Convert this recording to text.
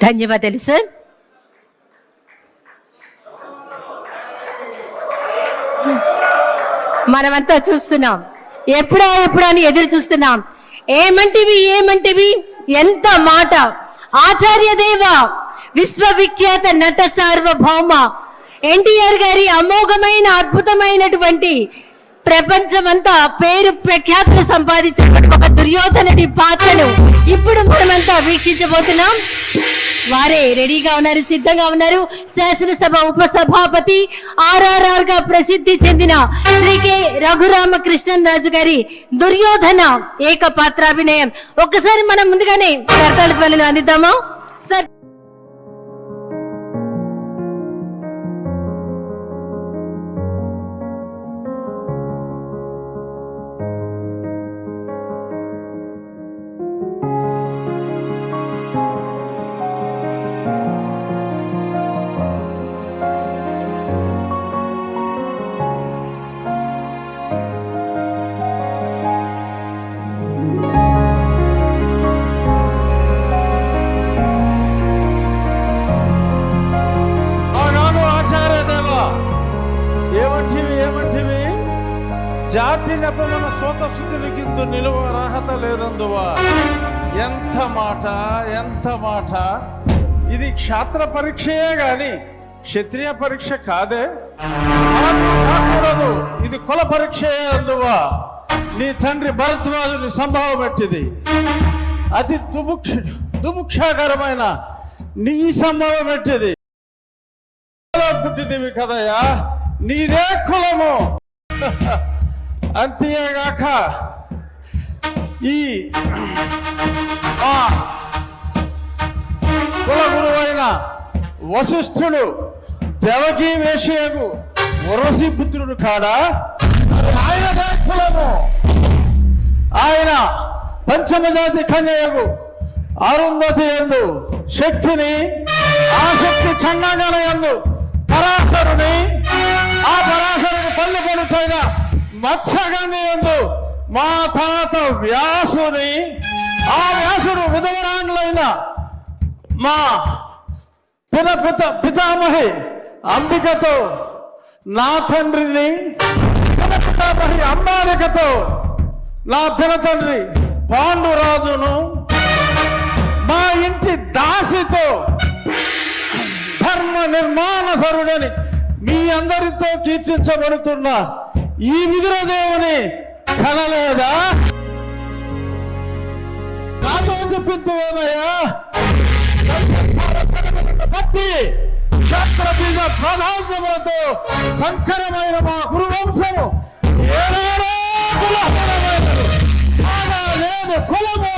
ధన్యవాదాలు సార్. మనమంతా చూస్తున్నాం, ఎప్పుడా అని ఎదురు చూస్తున్నాం. ఏమంటివి ఎంత మాట. ఆచార్య దేవ, విశ్వవిఖ్యాత నట సార్వభౌమ ఎన్టీఆర్ గారి అమోఘమైన అద్భుతమైనటువంటి ప్రపంచమంతా పేరు ప్రఖ్యాతులు సంపాదించినటువంటి ఒక దుర్యోధనుడి పాత్రను ఇప్పుడు మనమంతా వీక్షించబోతున్నాం. వారే రెడీగా ఉన్నారు, సిద్ధంగా ఉన్నారు. శాసనసభ ఉపసభాపతి, RRR గా ప్రసిద్ధి చెందిన శ్రీ కె రఘురామకృష్ణన్ రాజు గారి దుర్యోధన ఏకపాత్రాభినయం. ఒక్కసారి మనం ముందుగానే కర్తాళ ధ్వనులు అందిద్దామా సార్? జాతి నెపమన సోత శుద్ధికిందు నిలువ అర్హత లేదందువా. ఎంత మాట. ఇది క్షాత్ర పరీక్షయే గాని క్షత్రియ పరీక్ష కాదే. కాకూడదు, ఇది కుల పరీక్షయే అందువా. నీ తండ్రి భరద్వాజుని సంభవం పెట్టింది. అతి దుముక్షాకరమైన నీ సంభవం పెట్టింది. పుట్టిదివి కదయ్యా, నీదే కులము. అంతేగాక ఈ కులగురువైన వశిష్ఠుడు దేవకీ వేషయగు వరసి పుత్రుడు కాడా? ఆయనదే కులము. ఆయన పంచమజాతి కన్యయగు అరుంధతి యందు శక్తిని, ఆ శక్తి చండాగల యందు పరాశరుని, ఆ పరాశరుని పల్లె పడుతైన మత్స్యగంధి యందు మా తాత వ్యాసుని, ఆ వ్యాసుడు విధవరాండ్లైన మా పితామహి అంబికతో నా తండ్రిని, పితామహి అంబాలికతో నా పినతండ్రి పాండురాజును, మా ఇంటి దాసితో ధర్మ నిర్మాణ సరుడని మీ అందరితో కీర్తించబడుతున్న ఈ విదురదేవుని కనలేదా? నాతో చెప్పిందేమయ్యా? బట్టి శాస్త్రబీజ ప్రాధాన్యములతో సంకరమైన మా గురువంశము ఏనాడో కులహీనమైనది. కులము